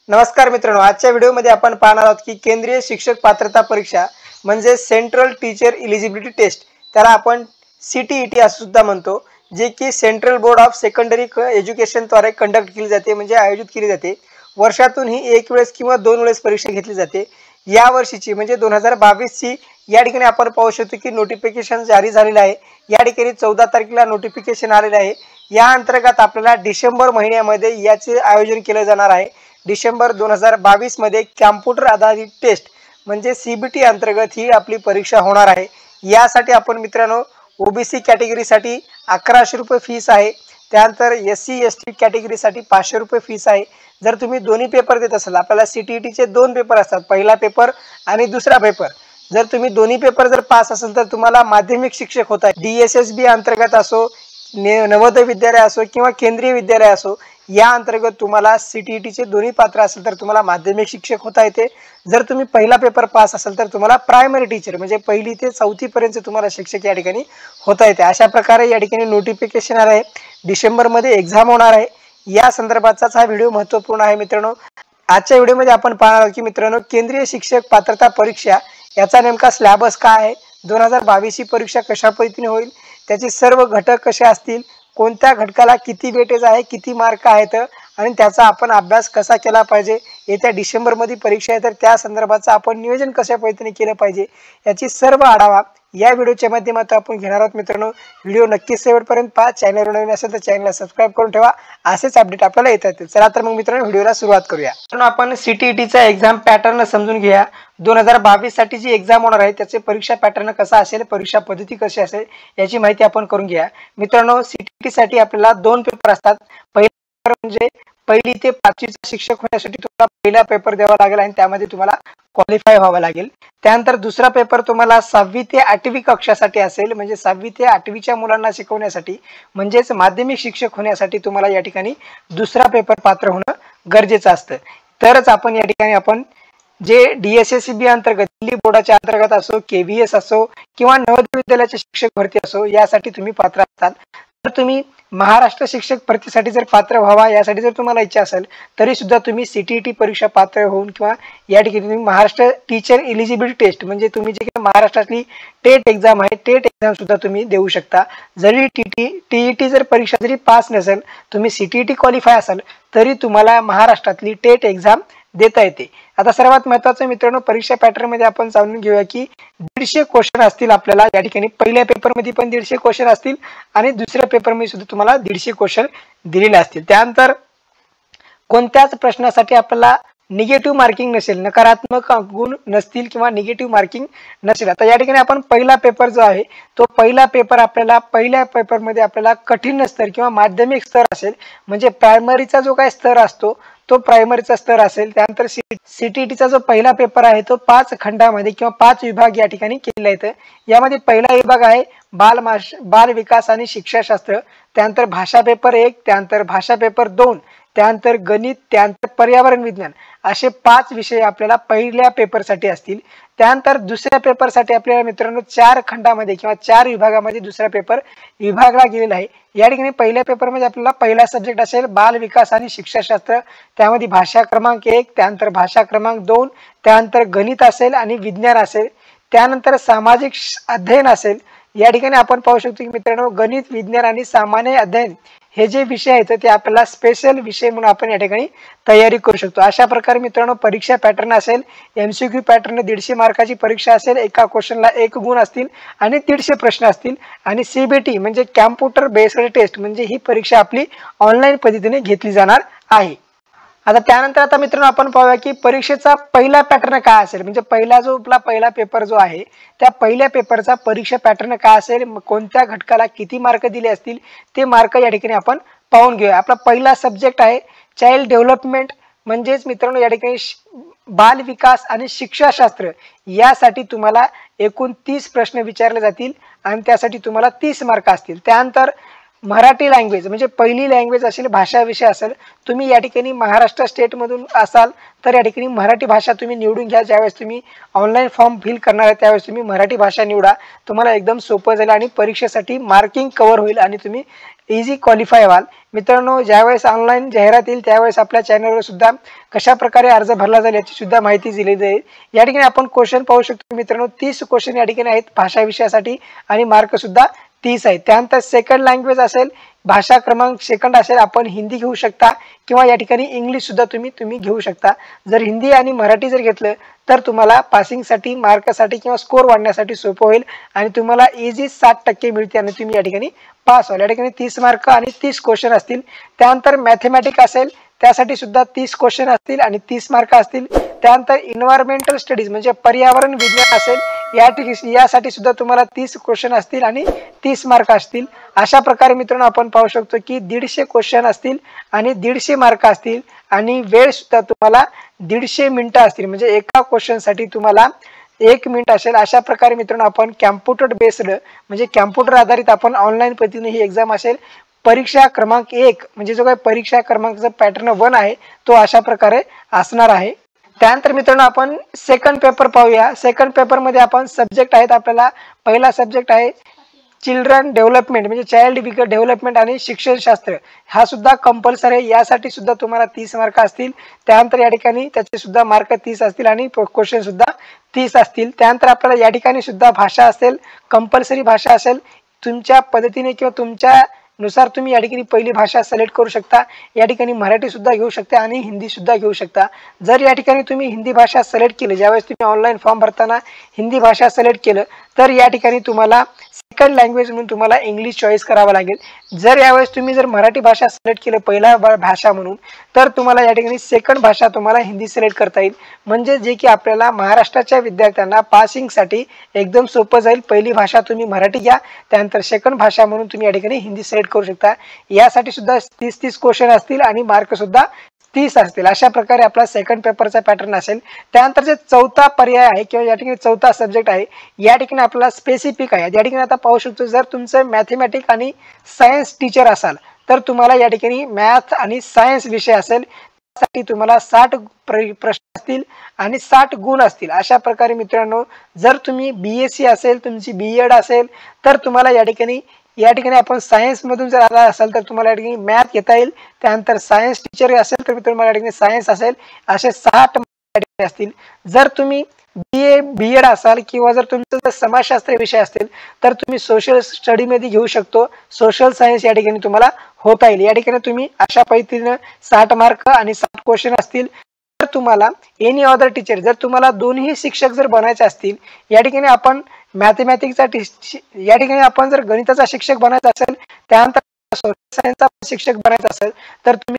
नमस्कार मित्रांनो, आजच्या व्हिडिओमध्ये आपण पाहणार आहोत की केंद्रीय शिक्षक पात्रता परीक्षा म्हणजे सेंट्रल टीचर एलिजिबिलिटी टेस्ट, त्याला आपण CTET असं सुद्धा म्हणतो, जे की central board of secondary education द्वारे कंडक्ट केली जाते, म्हणजे आयोजित केली जाते। वर्षातून ही एक वेळेस किंवा दोन वेळेस परीक्षा घेतली जाते। या वर्षीची म्हणजे 2022 ची या ठिकाणी आपण पाहू शकतो की नोटिफिकेशन जारी झालेलं आहे। या ठिकाणी 14 तारखेला नोटिफिकेशन आलेलं आहे। या अंतर्गत आपल्याला डिसेंबर महिन्यामध्ये याचे आयोजन केले जाणार आहे। डिसेंबर 2022 मध्ये कॉम्प्युटर आधारित टेस्ट म्हणजे CBT अंतर्गत ही आपली परीक्षा होणार आहे। यासाठी आपण मित्रांनो OBC कॅटेगरीसाठी 1100 रुपये फीस आहे। त्यानंतर SC ST कॅटेगरीसाठी 500 रुपये फीस आहे। जर तुम्ही दोन्ही पेपर देत असाल, आपल्याला CTET चे दोन पेपर असतात, पहिला पेपर आणि दुसरा पेपर। जर तुम्ही दोन्ही पेपर जर पास असाल तर तुम्हाला माध्यमिक शिक्षक होता DSSB अंतर्गत असो, नवोदय विद्यालय असो किंवा केंद्रीय विद्यालय असो, या अंतर्गत तुम्हाला CTET चे दोन्ही पात्र असेल तर तुम्हाला माध्यमिक शिक्षक होता येते। जर तुम्ही पहिला पेपर पास असाल तर तुम्हाला प्रायमरी टीचर म्हणजे पहिली ते चौथी पर्यंत तुम्हाला शिक्षक या ठिकाणी होता येते। अशा प्रकारे या ठिकाणी नोटिफिकेशन आले आहे। डिसेंबर मध्ये एग्जाम होणार आहे। या संदर्भातच हा व्हिडिओ महत्त्वपूर्ण आहे मित्रांनो। आजच्या व्हिडिओमध्ये आपण पाहणार आहोत की मित्रांनो केंद्रीय शिक्षक पात्रता परीक्षा याचा नेमका सिलेबस काय आहे, 2022 ही परीक्षा कशा पद्धतीने होईल, त्याचे सर्व घटक कसे असतील, कोणत्या घटकाला किती वेटेज आहे, किती मार्क आहेत आणि त्याचा आपण अभ्यास कसा केला पाहिजे, येत्या डिसेंबर मध्ये परीक्षा आहे तर त्या संदर्भाचा आपण नियोजन कशा पद्धतीने केले पाहिजे, याची सर्व आढावा या व्हिडिओच्या माध्यमातून आपण घेणार आहोत मित्रांनो। व्हिडिओ नक्कीच शेवटपर्यंत पहा। चॅनलवर नवीन असेल तर चॅनलला सबस्क्राइब करून ठेवा, असेच अपडेट आपल्याला येत राहतील। चला तर मग मित्रांनो व्हिडिओला सुरुवात करूया। तर आपण CTET चा एग्जाम पॅटर्न समजून घेऊया। 2022 साठी जी एग्जाम होणार आहे त्याचे परीक्षा पॅटर्न कसा असेल, परीक्षा पद्धती कशी असेल याची माहिती आपण करून घ्या। मित्रांनो CTET साठी आपल्याला दोन पेपर असतात। पहिला पेपर म्हणजे पहिली ते पाचवीचा शिक्षक होण्यासाठी तुम्हाला पहिला पेपर द्यावा लागेल आणि त्यामध्ये तुम्हाला क्वालिफाय व्हावं लागेल। त्यानंतर दुसरा पेपर तुम्हाला 6वी ते 8वी कक्षासाठी असेल, म्हणजे 6वी ते 8वीच्या मुलांना शिकवण्यासाठी म्हणजेच माध्यमिक शिक्षक होण्यासाठी तुम्हाला या ठिकाणी दुसरा पेपर पात्र होणं गरजेचं असतं। तरच आपण या ठिकाणी आपण जे DSSB अंतर्गत दिल्ली बोर्डाच्या अंतर्गत असो, KVS असो किंवा नवोदय विद्यालयाचे शिक्षक भरती असो यासाठी तुम्ही पात्र असाल। तर तुम्ही महाराष्ट्र शिक्षक भरतीसाठी जर पात्र व्हावा यासाठी जर तुम्हाला इच्छा असेल तरी सुद्धा तुम्ही CTET परीक्षा पात्र होऊन किंवा या ठिकाणी तुम्ही महाराष्ट्र टीचर एलिजिबिलिटी टेस्ट म्हणजे तुम्ही जे काही महाराष्ट्रातली टेट एक्झाम आहे टेट एक्झाम सुद्धा तुम्ही देऊ शकता। जरी TET जर परीक्षा जरी पास नसेल, तुम्ही CTET क्वालिफाय असाल तरी तुम्हाला महाराष्ट्रातली टेट एक्झाम देता येते। आता सर्वात महत्त्वाचं मित्रांनो परीक्षा पॅटर्न मध्ये आपण जाणून घेऊया की 150 क्वेश्चन असतील आपल्याला या ठिकाणी। पहिल्या पेपर मध्ये पण 150 क्वेश्चन असतील आणि दुसऱ्या पेपर मध्ये सुद्धा तुम्हाला 150 क्वेश्चन दिलेले असतील। त्यानंतर कोणत्याच प्रश्नासाठी आपल्याला निगेटिव्ह मार्किंग नसेल, नकारात्मक गुण नसतील किंवा निगेटिव्ह मार्किंग नसेल। आता या ठिकाणी आपण पहिला पेपर जो आहे तो पहिला पेपर आपल्याला पहिल्या पेपरमध्ये आपल्याला कठीण स्तर किंवा माध्यमिक स्तर असेल, म्हणजे प्रायमरीचा जो काही स्तर असतो तो प्रायमरीचा स्तर असेल। त्यानंतर CTET चा जो पहिला पेपर आहे तो 5 खंडामध्ये किंवा 5 विभाग या ठिकाणी केले आहेत। यामध्ये पहिला विभाग आहे बाल विकास आणि शिक्षाशास्त्र, त्यानंतर भाषा पेपर 1, त्यानंतर भाषा पेपर 2, त्यानंतर गणित, त्यानंतर पर्यावरण विज्ञान, असे 5 विषय आपल्याला पहिल्या पेपरसाठी असतील। त्यानंतर दुसऱ्या पेपरसाठी आपल्याला मित्रांनो 4 खंडामध्ये किंवा 4 विभागामध्ये दुसरा पेपर विभागला गेलेला आहे। या ठिकाणी पहिल्या पेपरमध्ये आपल्याला पहिला सब्जेक्ट असेल बाल विकास आणि शिक्षाशास्त्र, त्यामध्ये भाषा क्रमांक 1, त्यानंतर भाषा क्रमांक 2, त्यानंतर गणित असेल आणि विज्ञान असेल, त्यानंतर सामाजिक अध्ययन असेल। या ठिकाणी आपण पाहू शकतो की मित्रांनो गणित, विज्ञान आणि सामान्य अध्ययन हे जे विषय आहेत ते आपल्याला स्पेशल विषय म्हणून आपण या ठिकाणी तयारी करू शकतो। अशा प्रकारे मित्रांनो परीक्षा पॅटर्न असेल, MCQ पॅटर्न 150 मार्काची परीक्षा असेल, एका क्वेश्चनला 1 गुण असतील आणि 150 प्रश्न असतील आणि CBT म्हणजे कॉम्प्युटर बेस्ड टेस्ट म्हणजे ही परीक्षा आपली ऑनलाईन पद्धतीने घेतली जाणार आहे। आता त्यानंतर आता मित्रांनो आपण पाहूया की परीक्षेचा पहिला पॅटर्न काय असेल, म्हणजे पहिला जो आपला पहिला पेपर जो आहे त्या पहिल्या पेपरचा परीक्षा पॅटर्न काय असेल, कोणत्या घटकाला किती मार्क दिले असतील ते मार्क या ठिकाणी आपण पाहून घेऊया। आपला पहिला सब्जेक्ट आहे चाइल्ड डेव्हलपमेंट, म्हणजेच मित्रांनो या ठिकाणी बाल विकास आणि शिक्षाशास्त्र यासाठी तुम्हाला एकूण 30 प्रश्न विचारले जातील आणि त्यासाठी तुम्हाला 30 मार्क असतील। त्यानंतर मराठी लँग्वेज म्हणजे पहिली लँग्वेज असेल, भाषा विषय असेल, तुम्ही या ठिकाणी महाराष्ट्र स्टेट मधून असाल तर या ठिकाणी मराठी भाषा तुम्ही निवडून घ्या। ज्यावेळेस तुम्ही ऑनलाईन फॉर्म फिल करणार आहे त्यावेळेस तुम्ही मराठी भाषा निवडा, तुम्हाला एकदम सोपं जाईल आणि परीक्षेसाठी मार्किंग कव्हर होईल आणि तुम्ही इझी क्वालिफाय व्हाल. मित्रांनो, ज्यावेळेस ऑनलाईन जाहिरात येईल त्यावेळेस आपल्या चॅनलवर सुद्धा कशा प्रकारे अर्ज भरला जाईल याची सुद्धा माहिती दिली जाईल. या ठिकाणी आपण क्वेश्चन पाहू शकतो मित्रांनो, 30 क्वेश्चन या ठिकाणी आहेत भाषा विषयासाठी आणि मार्क सुद्धा 30 आहेत. त्यानंतर सेकंड लँग्वेज असेल, भाषा क्रमांक सेकंड असेल, आपण हिंदी घेऊ शकता किंवा या ठिकाणी इंग्लिश सुद्धा तुम्ही घेऊ शकता. जर हिंदी आणि मराठी जर घेतलं तर तुम्हाला पासिंगसाठी, मार्कसाठी किंवा स्कोर वाढण्यासाठी सोपं होईल आणि तुम्हाला इझी 60% मिळते आणि तुम्ही या ठिकाणी पास व्हाल. या ठिकाणी 30 मार्क आणि 30 क्वेश्चन असतील. त्यानंतर मॅथमॅटिक्स असेल त्यासाठी सुद्धा 30 क्वेश्चन असतील आणि 30 मार्क असतील. त्यानंतर इन्व्हायरमेंटल स्टडीज म्हणजे पर्यावरण विज्ञान असेल, यासाठी सुद्धा तुम्हाला 30 क्वेश्चन असतील आणि 30 मार्क असतील. अशा प्रकारे मित्रांनो आपण पाहू शकतो की 150 क्वेश्चन असतील आणि 150 मार्क असतील आणि वेळ सुद्धा तुम्हाला 150 मिनिटं असतील. म्हणजे एका क्वेश्चनसाठी तुम्हाला 1 मिनिट असेल. अशा प्रकारे मित्रांनो आपण कॅम्प्युटर बेस्ड म्हणजे कॅम्प्युटर आधारित आपण ऑनलाईन पद्धतीने ही एक्झाम असेल. परीक्षा क्रमांक 1 म्हणजे जो काही परीक्षा क्रमांकचा पॅटर्न 1 आहे तो अशा प्रकारे असणार आहे. त्यानंतर मित्रांनो आपण सेकंड पेपर पाहूया. सेकंड पेपर मध्ये आपण सब्जेक्ट आहेत, आपल्याला पहिला सब्जेक्ट आहे चिल्ड्रन डेव्हलपमेंट म्हणजे चाइल्ड डेव्हलपमेंट आणि शिक्षणशास्त्र. हा सुद्धा कंपल्सरी आहे. यासाठी सुद्धा तुम्हाला 30 मार्क असतील. त्यानंतर या ठिकाणी त्याचे सुद्धा मार्क 30 असतील आणि क्वेश्चन सुद्धा 30 असतील. त्यानंतर आपल्याला या ठिकाणी सुद्धा भाषा असेल, कंपल्सरी भाषा असेल. तुमच्या पद्धतीने किंवा तुमच्या नुसार तुम्ही या ठिकाणी पहिली भाषा सिलेक्ट करू शकता. या ठिकाणी मराठी सुद्धा घेऊ शकता आणि हिंदी सुद्धा घेऊ शकता. जर या ठिकाणी तुम्ही हिंदी भाषा सिलेक्ट केली, ज्यावेळेस तुम्ही ऑनलाईन फॉर्म भरताना हिंदी भाषा सिलेक्ट केलं तर या ठिकाणी तुम्हाला सेकंड लँग्वेज म्हणून तुम्हाला इंग्लिश चॉईस करावा लागेल. जर यावेळेस तुम्ही जर मराठी भाषा सिलेक्ट केलं पहिला भाषा म्हणून तर तुम्हाला या ठिकाणी सेकंड भाषा तुम्हाला हिंदी सिलेक्ट करता येईल. म्हणजे जे की आपल्याला महाराष्ट्राच्या विद्यार्थ्यांना पासिंगसाठी एकदम सोपं जाईल. पहिली भाषा तुम्ही मराठी घ्या, त्यानंतर सेकंड भाषा म्हणून तुम्ही या ठिकाणी हिंदी सिलेक्ट करू शकता. यासाठी सुद्धा 30 क्वेश्चन असतील आणि मार्क सुद्धा 30 असतील. अशा प्रकारे आपला सेकंड पेपरचा पॅटर्न असेल. त्यानंतर जे चौथा पर्याय आहे किंवा या ठिकाणी चौथा सब्जेक्ट आहे, या ठिकाणी आपल्याला स्पेसिफिक आहे. या ठिकाणी आता पाहू शकतो, जर तुमचं मॅथमॅटिक्स आणि सायन्स टीचर असाल तर तुम्हाला या ठिकाणी मॅथ आणि सायन्स विषय असेल, त्यासाठी तुम्हाला 60 प्रश्न असतील आणि 60 गुण असतील. अशा प्रकारे मित्रांनो, जर तुम्ही BSc असेल, तुमची BEd असेल तर तुम्हाला या ठिकाणी आपण सायन्स मधून जर आला असाल तर तुम्हाला या ठिकाणी मॅथ घेता येईल. त्यानंतर सायन्स टीचर असेल तर तुम्हाला या ठिकाणी सायन्स असेल. असे 60 असतील. जर तुम्ही BEd असाल किंवा जर तुमचं समाजशास्त्र विषय असतील तर तुम्ही सोशल स्टडी मध्ये घेऊ शकतो. सोशल सायन्स या ठिकाणी तुम्हाला होता येईल. या ठिकाणी तुम्ही अशा पद्धतीने 60 मार्क आणि 60 क्वेश्चन असतील. तर तुम्हाला एनी अदर टीचर, जर तुम्हाला दोन्ही शिक्षक जर बनायचे असतील, या ठिकाणी आपण मॅथमॅटिक्सचा या ठिकाणी आपण जर गणिताचा शिक्षक बनायचा असेल, त्यानंतर सोशल सायन्सचा शिक्षक बनायचा असेल तर तुम्ही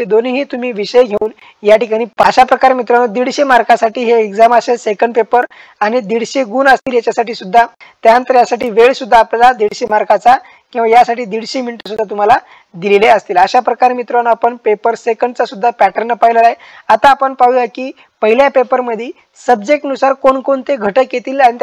दोन्ही तुम्ही विषय घेऊन या ठिकाणी अशा प्रकारे मित्रांनो 150 मार्कासाठी हे एक्झाम असेल सेकंड पेपर आणि 150 गुण असतील याच्यासाठी सुद्धा. त्यानंतर यासाठी वेळ सुद्धा आपल्याला 150 मार्काचा किंवा यासाठी 150 मिनिटं सुद्धा तुम्हाला दिलेले असतील. अशा प्रकारे मित्रांनो आपण पेपर सेकंडचा सुद्धा पॅटर्न पाहिलेला आहे. आता आपण पाहूया की पहिल्या पेपरमध्ये सब्जेक्टनुसार कोणकोणते घटक येतील आणि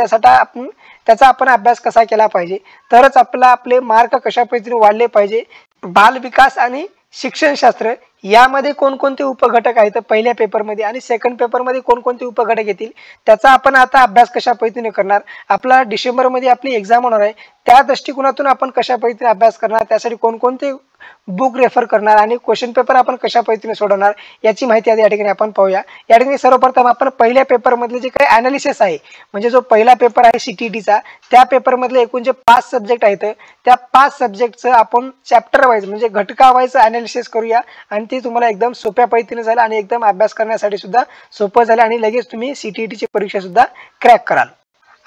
त्याचा आपण अभ्यास कसा केला पाहिजे, तरच आपले मार्क कशा पद्धतीने वाढले पाहिजे. बाल विकास आणि शिक्षणशास्त्र यामध्ये कोणकोणते उपघटक आहेत पहिल्या पेपरमध्ये आणि सेकंड पेपरमध्ये कोणकोणते उपघटक येतील त्याचा आपण आता अभ्यास कशा पद्धतीने करणार. आपला डिसेंबरमध्ये आपली एक्झाम होणार आहे, त्या दृष्टिकोनातून आपण कशा पद्धतीने अभ्यास करणार, त्यासाठी कोणकोणते बुक रेफर करणार आणि क्वेश्चन पेपर आपण कशा पद्धतीने सोडवणार याची माहिती या ठिकाणी आपण पाहूया. या ठिकाणी सर्वप्रथम आपण पहिल्या पेपर मधले जे काही अनालिसिस आहे, म्हणजे जो पहिला पेपर आहे CTETचा, त्या पेपर मधले एकूण जे 5 सब्जेक्ट आहेत त्या 5 सब्जेक्टचं आपण चॅप्टर वाईज म्हणजे घटका वाईज अनालिसिस करूया आणि ते तुम्हाला एकदम सोप्या पद्धतीने झालं आणि एकदम अभ्यास करण्यासाठी सुद्धा सोपं झालं आणि लगेच तुम्ही CTETची परीक्षा सुद्धा क्रॅक कराल.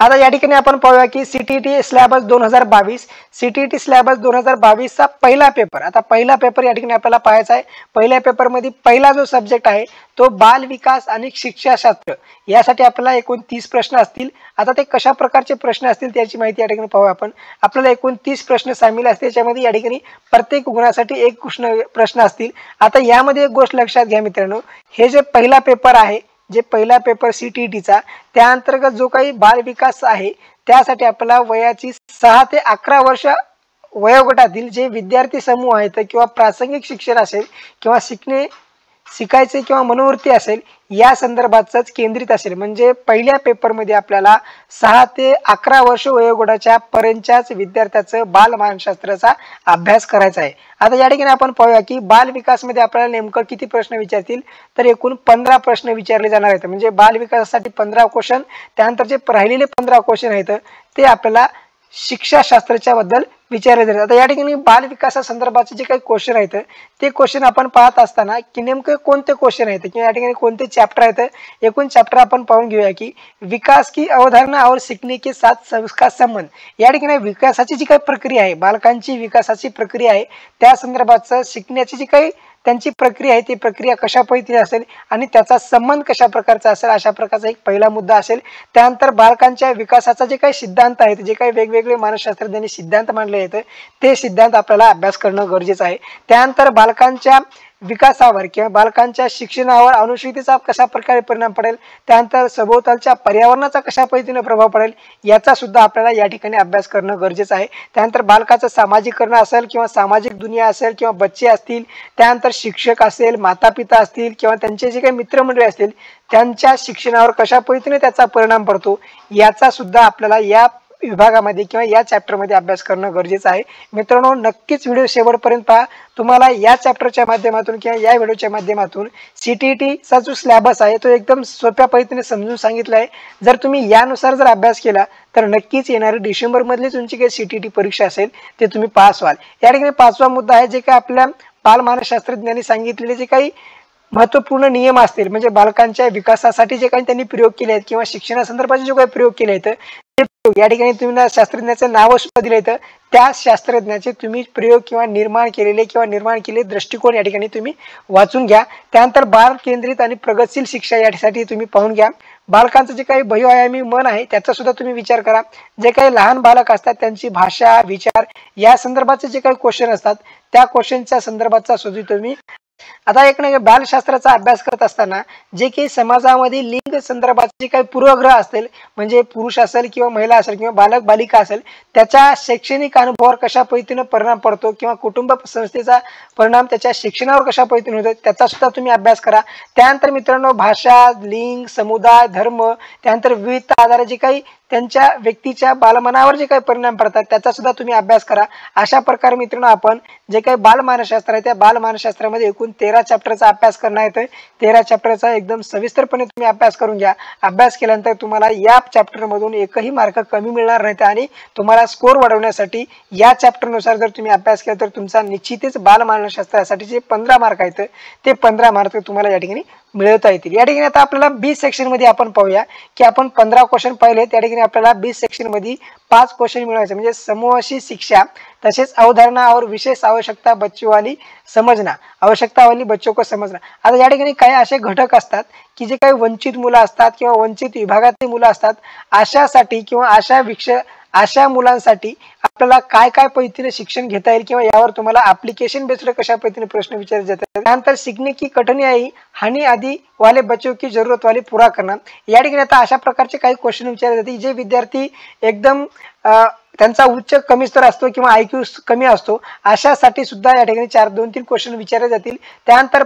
आता या ठिकाणी आपण पाहूया की CTET सिलेबस 2022 CTET सिलेबस 2022 चा पहिला पेपर. आता पहिला पेपर या ठिकाणी आपल्याला पाहायचा आहे. पहिल्या पेपर मध्ये पहिला जो सब्जेक्ट आहे तो बाल विकास आणि शिक्षाशास्त्र. यासाठी आपल्याला एकूण 30 प्रश्न असतील. आता ते कशा प्रकारचे प्रश्न असतील त्याची माहिती या ठिकाणी पाहूया आपण. आपल्याला एकूण 30 प्रश्न सामील असतील, त्याच्यामध्ये या ठिकाणी प्रत्येक गुणासाठी एक प्रश्न असतील. आता यामध्ये एक गोष्ट लक्षात घ्या मित्रांनो, हे जे पहिला पेपर आहे, जे पहिला पेपर CTETचा, त्या अंतर्गत जो काही बाल विकास आहे त्यासाठी आपल्याला वयाची 6 ते 11 वर्ष वयोगटातील जे विद्यार्थी समूह आहेत किंवा प्रासंगिक शिक्षण असेल किंवा शिकायचे किंवा मनोवृत्ती असेल या संदर्भातच केंद्रित असेल। म्हणजे पहिल्या पेपरमध्ये आपल्याला 6 ते 11 वर्ष वयोगटाच्या पर्यंतच्याच विद्यार्थ्याचं बालमानसशास्त्राचा अभ्यास करायचा आहे। आता या ठिकाणी आपण पाहूया की बाल विकासमध्ये आपल्याला नेमकं किती प्रश्न विचारतील, तर एकूण 15 प्रश्न विचारले जाणार आहेत। म्हणजे बाल विकासासाठी 15 क्वेश्चन, त्यानंतर जे राहिलेले 15 क्वेश्चन आहेत ते आपल्याला शिक्षाशास्त्राच्या बद्दल विचारले जातात। आता या ठिकाणी बाल विकासासंदर्भाचे जे काही क्वेश्चन आहेत ते क्वेश्चन आपण पाहत असताना की नेमके कोणते क्वेश्चन आहेत किंवा या ठिकाणी कोणते चॅप्टर आहेत, एकूण चॅप्टर आपण पाहून घेऊया की विकास की अवधारणा और सीखने के साथ सबका संबंध। या ठिकाणी विकासाची जी काही प्रक्रिया आहे, बालकांची विकासाची प्रक्रिया आहे, त्या संदर्भात शिकण्याची जी काही त्यांची प्रक्रिया आहे ती प्रक्रिया कशा पद्धतीने असेल आणि त्याचा संबंध कशा प्रकारचा असेल, अशा प्रकारचा एक पहिला मुद्दा असेल। त्यानंतर बालकांच्या विकासाचा जे काही सिद्धांत आहेत, जे काही वेगवेगळे मानसशास्त्रज्ञांनी सिद्धांत मांडले आहेत ते सिद्धांत आपल्याला अभ्यास करणं गरजेचं आहे। त्यानंतर बालकांच्या विकासावर किंवा बालकांच्या शिक्षणावर अनुसूचितेचा कशा प्रकारे परिणाम पडेल, त्यानंतर सभोवतालच्या पर्यावरणाचा कशा पद्धतीने प्रभाव पडेल याचा सुद्धा आपल्याला या ठिकाणी अभ्यास करणं गरजेचं आहे। त्यानंतर बालकाचं सामाजिकरण असेल किंवा सामाजिक दुनिया असेल किंवा बच्चे असतील, त्यानंतर शिक्षक असेल, माता पिता असतील किंवा त्यांचे जे काही मित्रमंडळी असतील त्यांच्या शिक्षणावर कशा पद्धतीने त्याचा परिणाम पडतो याचा सुद्धा आपल्याला या विभागामध्ये किंवा या चॅप्टरमध्ये अभ्यास करणं गरजेचं आहे। मित्रांनो, नक्कीच व्हिडिओ शेवटपर्यंत पहा। तुम्हाला या चॅप्टरच्या माध्यमातून किंवा या व्हिडिओच्या माध्यमातून सीटीईटीचा जो सिलेबस आहे तो एकदम सोप्या पद्धतीने समजून सांगितला आहे। जर तुम्ही यानुसार जर अभ्यास केला तर नक्कीच येणारी डिसेंबरमधली तुमची काही सीटीईटी परीक्षा असेल ते तुम्ही पास व्हाल। या ठिकाणी 5वा मुद्दा आहे, जे काही आपल्या बालमानसशास्त्रज्ञांनी सांगितलेले जे काही महत्त्वपूर्ण नियम असतील, म्हणजे बालकांच्या विकासासाठी जे काही त्यांनी प्रयोग केले आहेत किंवा शिक्षणासंदर्भाचे जे काही प्रयोग केले आहेत ते या ठिकाणी तुम्ही शास्त्रज्ञाचं नाव सुद्धा दिले आहेत, त्या शास्त्रज्ञाचे तुम्ही प्रयोग किंवा निर्माण केलेले दृष्टिकोन या ठिकाणी तुम्ही वाचून घ्या। त्यानंतर बाल केंद्रित आणि प्रगतशील शिक्षा यासाठी तुम्ही पाहून घ्या। बालकांचं जे काही बहुआयामी मन आहे त्याचा सुद्धा तुम्ही विचार करा। जे काही लहान बालक असतात त्यांची भाषा, विचार या संदर्भाचे जे काही क्वेश्चन असतात त्या क्वेश्चनच्या संदर्भाचा सुद्धा तुम्ही आता एक नाही बालशास्त्राचा अभ्यास करत असताना जे काही समाजामध्ये लिंग संदर्भाचे जे काही पूर्वग्रह असतील, म्हणजे पुरुष असेल किंवा महिला असेल किंवा बालक बालिका असेल, त्याच्या शैक्षणिक अनुभवावर कशा पद्धतीने परिणाम पडतो किंवा कुटुंब संस्थेचा परिणाम त्याच्या शिक्षणावर कशा पद्धतीने होतो त्याचा सुद्धा तुम्ही अभ्यास करा। त्यानंतर मित्रांनो, भाषा, लिंग, समुदाय, धर्म, त्यानंतर विविध आधारे जे काही त्यांच्या व्यक्तीच्या बालमनावर जे काही परिणाम पडतात त्याचा सुद्धा तुम्ही अभ्यास करा। अशा प्रकारे मित्रांनो आपण जे काही बालमानसशास्त्र आहे त्या बालमानसशास्त्रामध्ये एकूण 13 चॅप्टरचा अभ्यास करणार आहे। 13 चॅप्टरचा एकदम सविस्तरपणे तुम्ही अभ्यास करून घ्या। अभ्यास केल्यानंतर तुम्हाला या चॅप्टरमधून एकही मार्क कमी मिळणार नाहीत आणि तुम्हाला स्कोर वाढवण्यासाठी या चॅप्टरनुसार जर तुम्ही अभ्यास केला तर तुमचा निश्चितच बालमानसशास्त्रासाठी जे 15 मार्क आहेत ते 15 मार्क तुम्हाला या ठिकाणी मिळवता येतील। या ठिकाणी आता आपल्याला बी सेक्शन मध्ये आपण पाहूया की आपण 15 क्वेश्चन पाहिले, त्या ठिकाणी आपल्याला बी सेक्शन मध्ये 5 क्वेश्चन मिळवायचे, म्हणजे समूहाशी शिक्षा, तसेच अवधारणा और विशेष आवश्यकता बच्चों वाली समझना, आवश्यकता वाली बच्चों को समझना। आता या ठिकाणी काही असे घटक असतात की जे काही वंचित मुलं असतात किंवा वंचित विभागातली मुलं असतात, अशासाठी किंवा अशा मुलांसाठी आपल्याला काय काय पद्धतीने शिक्षण घेता येईल किंवा यावर तुम्हाला ऍप्लिकेशन बेस्ड कशा पद्धतीने प्रश्न विचारले जातात। त्यानंतर सीखने की कठिनाई हानि आदि वाले बच्चों की जरूरत वाले पूरा करना। या ठिकाणी आता अशा प्रकारचे काही क्वेश्चन विचारले जाते जे विद्यार्थी एकदम त्यांचा उच्च कमी स्तर असतो किंवा IQ कमी असतो, अशासाठी सुद्धा या ठिकाणी 2-3 क्वेश्चन विचारले जातील। त्यानंतर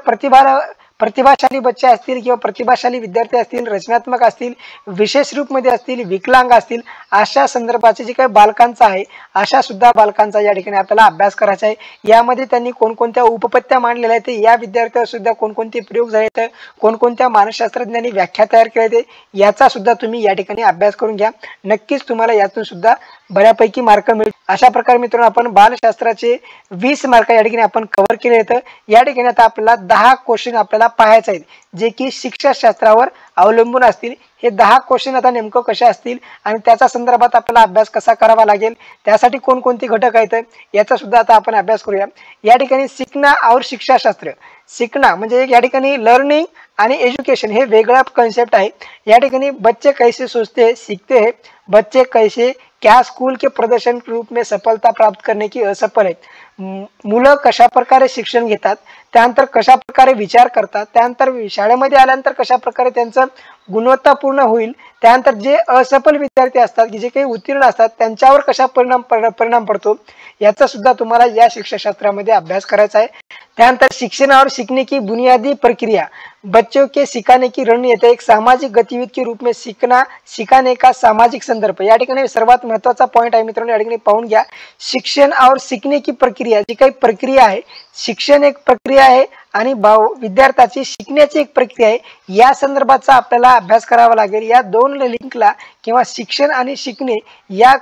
प्रतिभाशाली बच्चे असतील किंवा प्रतिभाशाली विद्यार्थी असतील, रचनात्मक असतील, विशेष रूपमध्ये असतील, विकलांग असतील, अशा संदर्भाचे जे काही बालकांचा आहे अशा सुद्धा बालकांचा या ठिकाणी आपल्याला अभ्यास करायचा आहे। यामध्ये त्यांनी कोणकोणत्या उपपत्त्या मांडलेल्या आहेत, या विद्यार्थ्यावर सुद्धा कोणकोणते प्रयोग झाले आहेत, कोणकोणत्या मानसशास्त्रज्ञांनी व्याख्या तयार केल्या आहेत याचा सुद्धा तुम्ही या ठिकाणी अभ्यास करून घ्या। नक्कीच तुम्हाला यातून सुद्धा बऱ्यापैकी मार्क मिळतील। अशा प्रकारे मित्रांनो आपण बालशास्त्राचे 20 मार्क या ठिकाणी आपण कव्हर केले आहेत। या ठिकाणी आता आपल्याला 10 क्वेश्चन आपल्याला पाहायचे आहेत जे की शिक्षाशास्त्रावर अवलंबून असतील। हे 10 क्वेश्चन आता नेमकं कसे असतील आणि त्याच्या संदर्भात आपल्याला अभ्यास कसा करावा लागेल, त्यासाठी कोणकोणते घटक आहेत याचा सुद्धा आता आपण अभ्यास करूया। या ठिकाणी शिकना और शिक्षाशास्त्र, शिकना म्हणजे या ठिकाणी लर्निंग आणि एज्युकेशन हे वेगळा कॉन्सेप्ट आहे। या ठिकाणी बच्चे कैसे सोचते हैं, सीखते हैं, बच्चे कैसे क्या स्कूल के प्रदर्शन के रूप में सफलता प्राप्त करने की असफल है। मुलं कशा प्रकारे शिक्षण घेतात, त्यानंतर कशा प्रकारे विचार करतात, त्यानंतर शाळेमध्ये आल्यानंतर कशा प्रकारे त्यांचं गुणवत्तापूर्ण होईल, त्यानंतर जे असफल विद्यार्थी असतात की जे काही उत्तीर्ण असतात त्यांच्यावर कशा परिणाम पडतो याचा सुद्धा तुम्हाला या शिक्षाशास्त्रामध्ये अभ्यास करायचा आहे। त्यानंतर शिक्षण और सीखने की बुनियादी प्रक्रिया, बच्चों के सिखाने की रणनीति, एक सामाजिक गतिविधि के रूप में सीखना सिखाने का सामाजिक संदर्भ। या ठिकाणी सर्वात महत्त्वाचा पॉइंट आहे मित्रांनो, या ठिकाणी पाहून घ्या। शिक्षण और सीखने की प्रक्रिया, जी काही प्रक्रिया आहे, शिक्षण एक प्रक्रिया आहे आणि विद्यार्थ्याची शिकण्याची एक प्रक्रिया आहे, या संदर्भाचा आपल्याला अभ्यास करावा लागेल। या दोन लिंकला किंवा शिक्षण आणि शिकणे या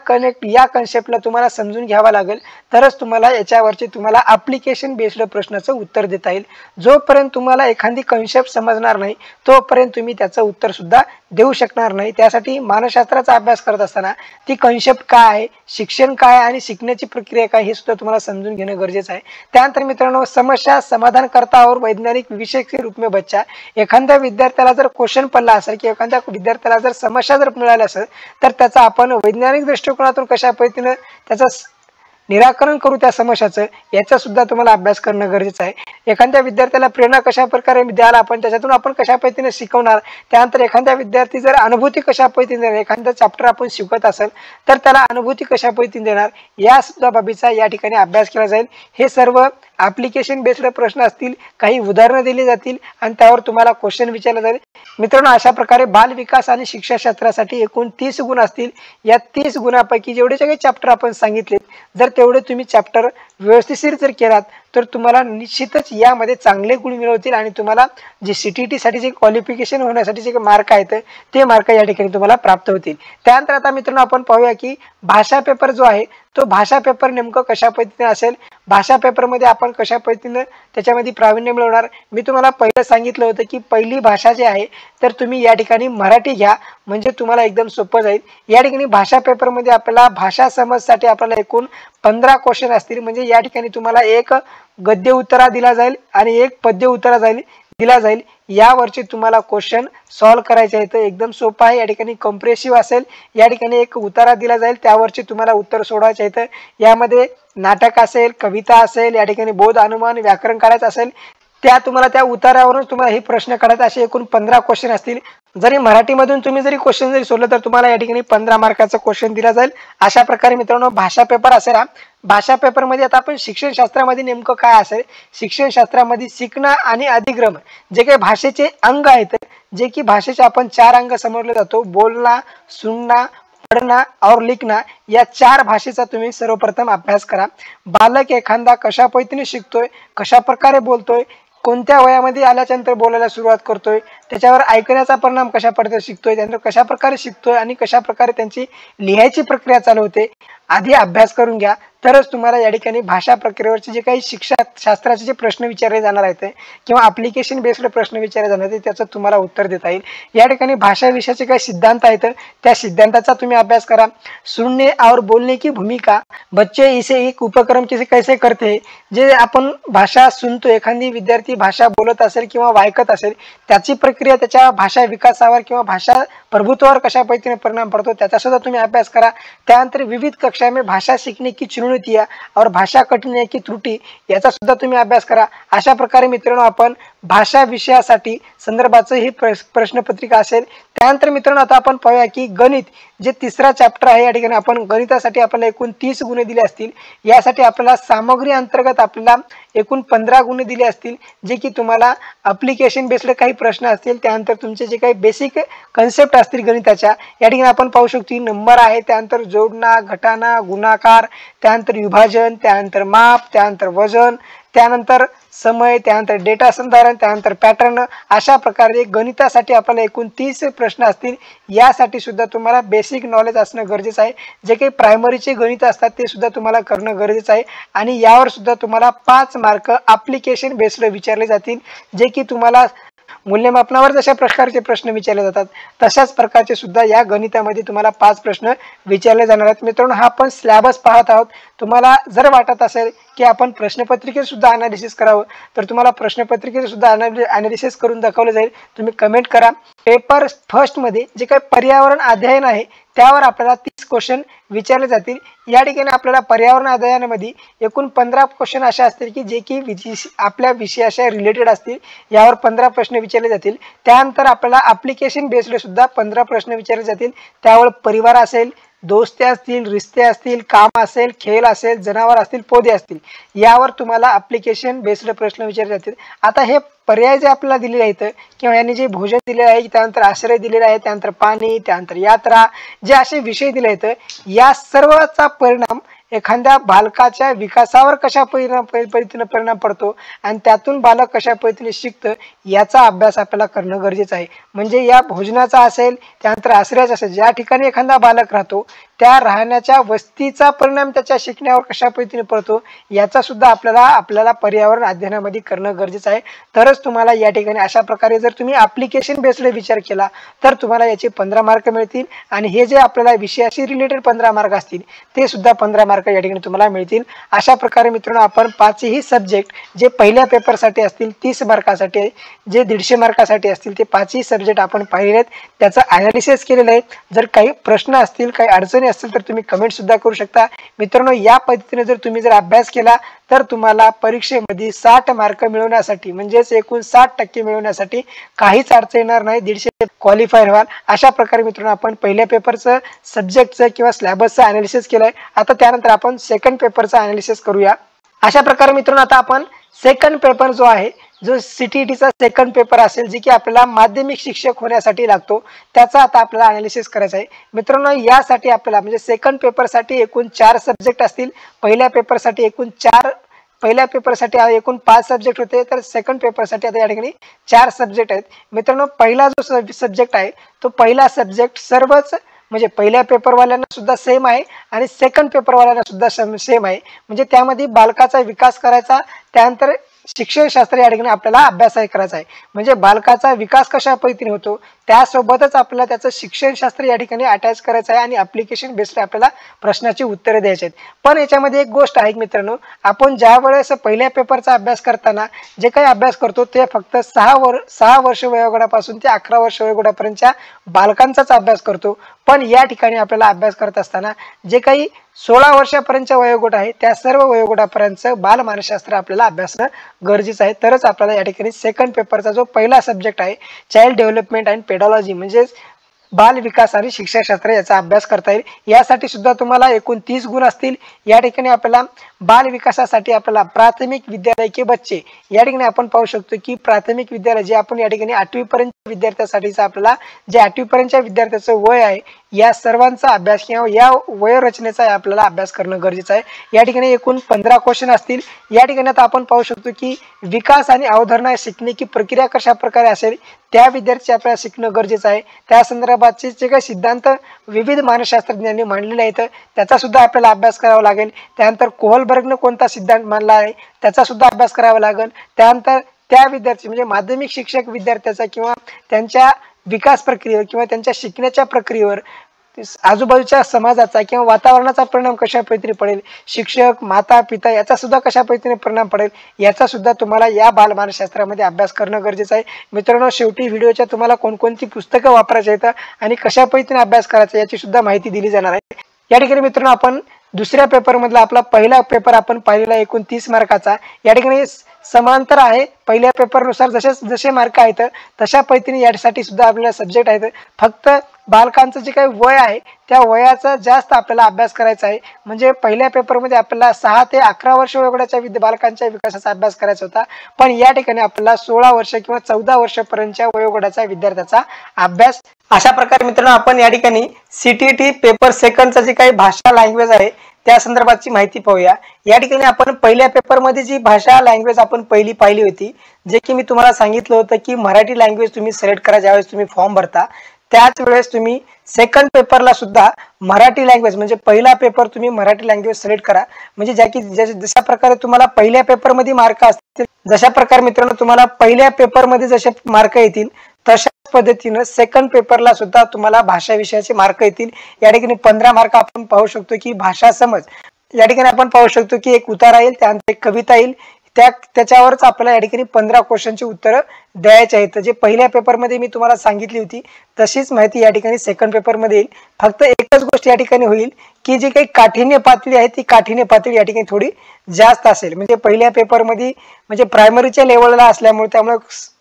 कन्सेप्टला तुम्हाला समजून घ्यावा लागेल, तरच तुम्हाला याच्यावरचे तुम्हाला ॲप्लिकेशन बेस्ड प्रश्नाचं उत्तर देता येईल। जोपर्यंत तुम्हाला एखादी कन्सेप्ट समजणार नाही तोपर्यंत तुम्ही त्याचं उत्तर सुद्धा देऊ शकणार नाही। त्यासाठी मानसशास्त्राचा अभ्यास करत असताना ती कन्सेप्ट काय आहे, शिक्षण काय आणि शिकण्याची प्रक्रिया काय हे सुद्धा तुम्हाला समजून घेणं गरजेचं आहे। त्यानंतर मित्रांनो, समस्या समाधान करता और वैज्ञानिक विषय के रूप में बच्चा, एखाद्या विद्यार्थ्याला जर क्वेश्चन पडला असेल किंवा एखाद्या विद्यार्थ्याला जर समस्या जर मिळाली असेल तर त्याचा आपण वैज्ञानिक दृष्टिकोनातून कशा पद्धतीने त्याचा निराकरण करू त्या समस्याचं, याचा सुद्धा तुम्हाला अभ्यास करणं गरजेचं आहे। एखाद्या विद्यार्थ्याला प्रेरणा कशा प्रकारे द्याल आपण, त्याच्यातून आपण कशा पद्धतीने शिकवणार, त्यानंतर एखाद्या विद्यार्थी जर अनुभूती कशा पद्धतीने देणार, एखादा चॅप्टर आपण शिकवत असेल तर त्याला अनुभूती कशा पद्धतीने देणार, या सुद्धा बाबीचा या ठिकाणी अभ्यास केला जाईल। हे सर्व ॲप्लिकेशन बेस्ड प्रश्न असतील, काही उदाहरणं दिली जातील आणि त्यावर तुम्हाला क्वेश्चन विचारले जाईल। मित्रांनो, अशा प्रकारे बाल विकास आणि शिक्षाशास्त्रासाठी एकूण 30 गुण असतील। या 30 गुणांपैकी जेवढे सगळे चॅप्टर आपण सांगितले, जर तेवढे तुम्ही चॅप्टर व्यवस्थित जर केलात तर तुम्हाला निश्चितच यामध्ये चांगले गुण मिळवतील आणि तुम्हाला जे CTET साठी जे क्वालिफिकेशन होण्यासाठी जे मार्क आहेत ते मार्क या ठिकाणी तुम्हाला प्राप्त होतील। त्यानंतर आता मित्रांनो आपण पाहूया की भाषा पेपर जो आहे तो भाषा पेपर नेमकं कशा पद्धतीने असेल, भाषा पेपरमध्ये आपण कशा पद्धतीने त्याच्यामध्ये प्रावीण्य मिळवणार। मी तुम्हाला पहिलं सांगितलं होतं की पहिली भाषा जी आहे तर तुम्ही या ठिकाणी मराठी घ्या, म्हणजे तुम्हाला एकदम सोपं जाईल। या ठिकाणी भाषा पेपरमध्ये आपल्याला भाषा समजसाठी आपल्याला एकूण 15 क्वेश्चन असतील, म्हणजे या ठिकाणी तुम्हाला एक गद्य उत्तरा दिला जाईल आणि एक पद्य उत्तरा दिला जाईल। यावरचे तुम्हाला क्वेश्चन सॉल्व करायचे आहेत, एकदम सोपं आहे। या ठिकाणी कॉम्प्रेसिव्ह असेल, या ठिकाणी एक उतारा दिला जाईल, त्यावरचे तुम्हाला उत्तर सोडवायचे आहेत। यामध्ये नाटक असेल, कविता असेल, या ठिकाणी बोध अनुमान व्याकरण काढायचं असेल, त्या उतारावरूनच तुम्हाला हे प्रश्न काढायचे। असे एकूण 15 क्वेश्चन असतील। जरी मराठीमधून तुम्ही जरी क्वेश्चन जरी सोडलं तर तुम्हाला या ठिकाणी 15 मार्काचा क्वेश्चन दिला जाईल। अशा प्रकारे मित्रांनो भाषा पेपर असेल। भाषा पेपरमध्ये आता आपण शिक्षणशास्त्रामध्ये नेमकं काय असेल, शिक्षणशास्त्रामध्ये शिकणं आणि अधिग्रहण जे काही भाषेचे अंग आहेत, जे की भाषेचे आपण 4 अंग समजले जातो, बोलना, सुनना, पढ़ना और लिखना, या 4 भाषेचा तुम्ही सर्वप्रथम अभ्यास करा। बालक एखादा कशा पद्धतीने शिकतोय, कशा प्रकारे बोलतोय, कोणत्या वयामध्ये आल्यानंतर बोलायला सुरुवात करतोय, त्याच्यावर ऐकण्याचा परिणाम कशा पद्धतीने शिकतोय, त्यानंतर कशा प्रकारे शिकतोय आणि कशा प्रकारे त्यांची लिहायची प्रक्रिया चालू होते, आधी अभ्यास करून घ्या। तरच तुम्हाला या ठिकाणी भाषा प्रक्रियेवरचे जे काही शिक्षाशास्त्राचे जे प्रश्न विचारले जाणार आहेत किंवा ॲप्लिकेशन बेस्ड प्रश्न विचारले जाणार आहेत त्याचं तुम्हाला उत्तर देता येईल। या ठिकाणी भाषा विषयाचे काही सिद्धांत आहेत, त्या सिद्धांताचा तुम्ही अभ्यास करा। सुनने और बोलने की भूमिका, बच्चे इसे एक उपक्रम कैसे करते, जे आपण भाषा सुनतो, एखादी विद्यार्थी भाषा बोलत असेल किंवा वाचत असेल त्याची प्रक्रिया त्याच्या भाषा विकासावर किंवा भाषा प्रभुत्वावर कशा पद्धतीने परिणाम पडतो त्याचा सुद्धा तुम्ही अभ्यास करा। त्यानंतर विविध कक्षा में भाषा सीखने की चुनौतियां और भाषा कठिनाई की त्रुटी याचा सुद्धा तुम्ही अभ्यास करा। अशा प्रकारे मित्रांनो आपण भाषा विषयासाठी संदर्भाचं ही प्रश्नपत्रिका असेल। त्यानंतर मित्रांनो आता आपण पाहूया की गणित जे तिसरा चॅप्टर आहे, या ठिकाणी आपण गणितासाठी आपल्याला एकूण 30 गुण दिले असतील। यासाठी आपल्याला सामग्री अंतर्गत आपल्याला एकूण 15 गुण दिले असतील, जे की तुम्हाला ॲप्लिकेशन बेस्ड काही प्रश्न असतील, त्यानंतर तुमचे जे काही बेसिक कन्सेप्ट असतील गणिताच्या, या ठिकाणी आपण पाहू शकतो नंबर आहे, त्यानंतर जोडणा, घटाना, गुणाकार, त्यानंतर विभाजन, त्यानंतर माप, त्यानंतर वजन, त्यानंतर समय, त्यानंतर डेटा संधारण, त्यानंतर पॅटर्न, अशा प्रकारे गणितासाठी आपल्याला एकूण 30 प्रश्न असतील। यासाठी सुद्धा तुम्हाला बेसिक नॉलेज असणं गरजेचं आहे। जे काही प्रायमरीचे गणित असतात ते सुद्धा तुम्हाला करणं गरजेचं आहे आणि यावर सुद्धा तुम्हाला 5 मार्क ॲप्लिकेशन बेस्ड विचारले जातील, जे की तुम्हाला मूल्यमापनावर जशा प्रकारचे प्रश्न विचारले जातात तशाच प्रकारचे सुद्धा या गणितामध्ये तुम्हाला 5 प्रश्न विचारले जाणार आहेत। मित्रांनो हा आपण सिलेबस पाहत आहोत। तुम्हाला जर वाटत असेल की आपण प्रश्नपत्रिकेत सुद्धा अनालिसिस करावं तर तुम्हाला प्रश्नपत्रिकेत सुद्धा अनालिसिस करून दाखवलं जाईल। तुम्ही कमेंट करा। पेपर फर्स्ट मध्ये जे काही पर्यावरण अध्ययन आहे त्यावर आपल्याला 30 क्वेश्चन विचारले जातील। या ठिकाणी आपल्याला पर्यावरण अध्ययनामध्ये एकूण 15 क्वेश्चन असे असतील की जे की आपल्या विषयाशी रिलेटेड असतील, यावर 15 प्रश्न विचारले जातील। त्यानंतर आपल्याला ॲप्लिकेशन बेस्ड सुद्धा 15 प्रश्न विचारले जातील। त्यावर परिवार असेल, दोस्ती असतील, रिश्ते असतील, काम असेल, खेळ असेल, जनावर असतील, पौधे असतील, यावर तुम्हाला ॲप्लिकेशन बेस्ड प्रश्न विचारले जातील। आता हे पर्याय जे आपल्याला दिलेले आहेत किंवा यांनी जे भोजन दिलेले आहे, त्यानंतर आश्रय दिलेला आहे, त्यानंतर पाणी, त्यानंतर यात्रा, जे असे विषय दिले आहेत, या सर्वाचा परिणाम एखाद्या बालकाच्या विकासावर कशा पद्धतीने परिणाम पडतो आणि त्यातून बालक कशा पद्धतीने शिकतं याचा अभ्यास आपल्याला करणं गरजेचं आहे। म्हणजे या भोजनाचा असेल, त्यानंतर आश्रयाचा असेल, ज्या ठिकाणी एखादा बालक राहतो त्या राहण्याच्या वस्तीचा परिणाम त्याच्या शिकण्यावर कशा पद्धतीने पडतो याचा सुद्धा आपल्याला पर्यावरण अध्ययनामध्ये करणं गरजेचं आहे। तरच तुम्हाला या ठिकाणी अशा प्रकारे जर तुम्ही ॲप्लिकेशन बेस्ड विचार केला तर तुम्हाला याचे 15 मार्क मिळतील आणि हे जे आपल्याला विषयाशी रिलेटेड 15 मार्क असतील ते सुद्धा 15 मार्क या ठिकाणी तुम्हाला मिळतील। अशा प्रकारे मित्रांनो आपण 5ही सब्जेक्ट जे पहिल्या पेपरसाठी असतील 30 मार्कासाठी, जे 150 मार्कासाठी असतील ते 5ही सब्जेक्ट आपण पाहिले आहेत, त्याचं ॲनालिसिस केलेलं आहे। जर काही प्रश्न असतील, काही अडचणी असतील तर तुम्ही कमेंट सुद्धा करू शकता। मित्रांनो या पद्धतीने जर तुम्ही अभ्यास केला तर तुम्हाला परीक्षेमध्ये 60 मार्क मिळवण्यासाठी म्हणजेच एकूण 60% मिळवण्यासाठी काहीच अडचण येणार नाही, 150 क्वालिफाय व्हाल। अशा प्रकारे मित्रांनो आपण पहिल्या पेपरचं सब्जेक्टचं किंवा सिलेबसचं ॲनालिसिस केलंय। आता त्यानंतर आपण सेकंड पेपरचं ॲनालिसिस करूया। अशा प्रकारे मित्रांनो आता आपण सेकंड पेपर जो आहे, जो CTETचा सेकंड पेपर असेल, जे की आपल्याला माध्यमिक शिक्षक होण्यासाठी लागतो, त्याचा आता आपल्याला ॲनालिसिस करायचा आहे। मित्रांनो यासाठी आपल्याला म्हणजे सेकंड पेपरसाठी एकूण 4 सब्जेक्ट असतील। पहिल्या पेपरसाठी एकूण 5 सब्जेक्ट होते, तर सेकंड पेपरसाठी आता या ठिकाणी 4 सब्जेक्ट आहेत। मित्रांनो पहिला जो सब्जेक्ट आहे तो पहिला सब्जेक्ट सर्वच म्हणजे पहिल्या पेपरवाल्यांना सुद्धा सेम आहे आणि सेकंड पेपरवाल्यांना सुद्धा सेम आहे। म्हणजे त्यामध्ये बालकाचा विकास करायचा, त्यानंतर शिक्षणशास्त्र या ठिकाणी आपल्याला अभ्यास करायचा आहे। म्हणजे बालकाचा विकास कशा पद्धतीने होतो त्यासोबतच आपल्याला त्याचं शिक्षणशास्त्र या ठिकाणी अटॅच करायचं आहे आणि ॲप्लिकेशन बेस्ड आपल्याला प्रश्नाची उत्तरे द्यायची आहेत। पण याच्यामध्ये एक गोष्ट आहे मित्रांनो, आपण ज्या वेळेस पहिल्या पेपरचा अभ्यास करताना जे काही अभ्यास करतो ते फक्त 6 वर्ष वयोगटापासून ते 11 वर्ष वयोगटापर्यंतच्या बालकांचाच अभ्यास करतो। पण या ठिकाणी आपल्याला अभ्यास करत असताना जे काही 16 वर्षापर्यंतचा वयोगट आहे त्या सर्व वयोगटापर्यंतचं बालमानसशास्त्र आपल्याला अभ्यासणं गरजेचं आहे। तरच आपल्याला या ठिकाणी सेकंड पेपरचा जो पहिला सब्जेक्ट आहे चाइल्ड डेव्हलपमेंट अँड पेडॉलॉजी म्हणजे बाल विकास आणि शिक्षणशास्त्र याचा अभ्यास करता येईल। यासाठी सुद्धा तुम्हाला एकूण 30 गुण असतील। या ठिकाणी आपल्याला बाल विकासासाठी आपल्याला प्राथमिक विद्यालय के बच्चे या ठिकाणी आपण पाहू शकतो की प्राथमिक विद्यालय जे आपण या ठिकाणी 8वी पर्यंत विद्यार्थ्यांसाठीचा आपल्याला जे 8वी पर्यंतच्या विद्यार्थ्याचं वय आहे या सर्वांचा अभ्यास किंवा या वयोरचनेचा आपल्याला अभ्यास करणं गरजेचं आहे। या ठिकाणी एकूण 15 क्वेश्चन असतील। या ठिकाणी आता आपण पाहू शकतो की विकास आणि अवधारणा शिकणे की प्रक्रिया कशा प्रकारे असेल त्या विद्यार्थी आपल्याला शिकणं गरजेचं आहे। त्या संदर्भातचे जे काही सिद्धांत विविध मानसशास्त्रज्ञांनी मांडलेले आहेत त्याचा सुद्धा आपल्याला अभ्यास करावा लागेल। त्यानंतर कोहलबर्गने कोणता सिद्धांत मांडला आहे त्याचा सुद्धा अभ्यास करावा लागेल। त्यानंतर त्या विद्यार्थी म्हणजे माध्यमिक शिक्षक विद्यार्थ्याचा किंवा त्यांच्या विकास प्रक्रियेवर किंवा त्यांच्या शिकण्याच्या प्रक्रियेवर आजूबाजूच्या समाजाचा किंवा वातावरणाचा परिणाम कशा पद्धतीने पडेल, शिक्षक, माता पिता याचा सुद्धा कशा पद्धतीने परिणाम पडेल याचा सुद्धा तुम्हाला या बालमानसशास्त्रामध्ये अभ्यास करणं गरजेचं आहे। मित्रांनो शेवटी व्हिडिओच्या तुम्हाला कोणकोणती पुस्तकं वापरायची आहेत आणि कशा पद्धतीने अभ्यास करायचा याची सुद्धा माहिती दिली जाणार आहे। या ठिकाणी मित्रांनो आपण दुसऱ्या पेपरमधला आपला पहिला पेपर आपण पाहिलेला एकूण 30 मार्काचा या ठिकाणी समांतर आहे। पहिल्या पेपरनुसार जसे मार्क आहेत तशा पद्धतीने यासाठी सुद्धा आपल्याला सब्जेक्ट आहेत। फक्त बालकांचं जे काही वय आहे त्या वयाचा जास्त आपल्याला अभ्यास करायचा आहे। म्हणजे पहिल्या पेपरमध्ये आपल्याला 6 ते 11 वर्ष वयोगटाच्या बालकांच्या विकासाचा अभ्यास करायचा होता, पण या ठिकाणी आपल्याला 16 वर्ष किंवा 14 वर्षापर्यंतच्या वयोगटाच्या विद्यार्थ्याचा अभ्यास। अशा प्रकारे मित्रांनो आपण या ठिकाणी CTET पेपर सेकंडचा जे काही भाषा लँग्वेज आहे त्या संदर्भाची माहिती पाहूया। या ठिकाणी आपण पहिल्या पेपरमध्ये जी भाषा लँग्वेज आपण पहिली पाहिली होती, जे की मी तुम्हाला सांगितलं होतं की मराठी लँग्वेज तुम्ही सिलेक्ट करा ज्यावेळेस तुम्ही फॉर्म भरता, त्याच वेळेस तुम्ही सेकंड पेपरला सुद्धा मराठी लँग्वेज म्हणजे पहिला पेपर तुम्ही मराठी लँग्वेज सिलेक्ट करा। म्हणजे जशा प्रकारे तुम्हाला पहिल्या पेपरमध्ये मार्क असतील, जशा प्रकारे मित्रांनो तुम्हाला पहिल्या पेपरमध्ये जसे मार्क येतील तशाच पद्धतीने सेकंड पेपरला सुद्धा तुम्हाला भाषा विषयाचे मार्क येतील। या ठिकाणी 15 मार्क आपण पाहू शकतो की भाषा समज, या ठिकाणी आपण पाहू शकतो की एक उतारा येईल, त्यानंतर एक कविता येईल, त्याच्यावरच आपल्याला या ठिकाणी 15 क्वेश्चनची उत्तरं द्यायची आहेत। जे पहिल्या पेपरमध्ये मी तुम्हाला सांगितली होती तशीच माहिती या ठिकाणी सेकंड पेपरमध्ये येईल। फक्त एकच गोष्ट या ठिकाणी होईल की जी काही काठिण्य पातळी आहे ती काठिण्य पातळी या ठिकाणी थोडी जास्त असेल। म्हणजे पहिल्या पेपरमध्ये म्हणजे प्रायमरीच्या लेवलला असल्यामुळे त्यामुळे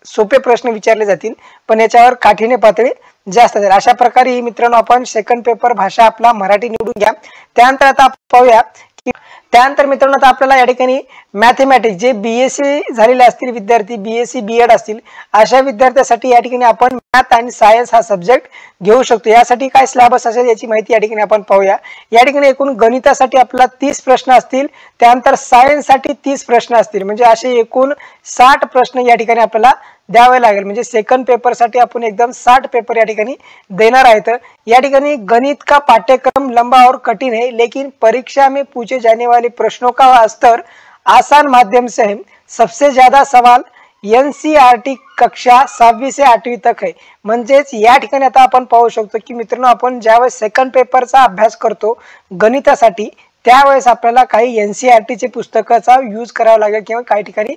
सोपे प्रश्न विचारले जातील, पण याच्यावर काठिण्य पातळी जास्त असेल। अशा प्रकारे मित्रांनो आपण सेकंड पेपर भाषा आपला मराठी निवडून घ्या। त्यानंतर आता पाहूया की त्यानंतर मित्रांनो आता आपल्याला या ठिकाणी मॅथमॅटिक्स जे बीएससी झालेले असतील विद्यार्थी, बीएससी बीएड असतील अशा विद्यार्थ्यांसाठी या ठिकाणी आपण मॅथ आणि सायन्स हा सब्जेक्ट घेऊ शकतो। यासाठी काय सिलेबस असेल याची माहिती या ठिकाणी आपण पाहूया। या ठिकाणी एकूण गणितासाठी आपल्याला 30 प्रश्न असतील, त्यानंतर सायन्स साठी 30 प्रश्न असतील, म्हणजे असे एकूण 60 प्रश्न या ठिकाणी आपल्याला द्यावे लागेल। म्हणजे सेकंड पेपर साठी आपण एकदम 60 पेपर या ठिकाणी देणार आहेत। या ठिकाणी गणित का पाठ्यक्रम लंबा और कठिन है, लेकिन परीक्षा में पूछे जाने वाले प्रश्नों का स्तर आसान माध्यम से है। सबसे ज्यादा सवाल एनसीईआरटी कक्षा 7वी से 8वी तक है। म्हणजेच या ठिकाणी आता आपण पाहू शकतो की मित्रांनो आपण ज्यावेळेस सेकंड पेपरचा अभ्यास करतो गणितासाठी त्यावेळेस आपल्याला काही एनसीईआरटीचे पुस्तकाचा यूज करावा लागेल किंवा काही ठिकाणी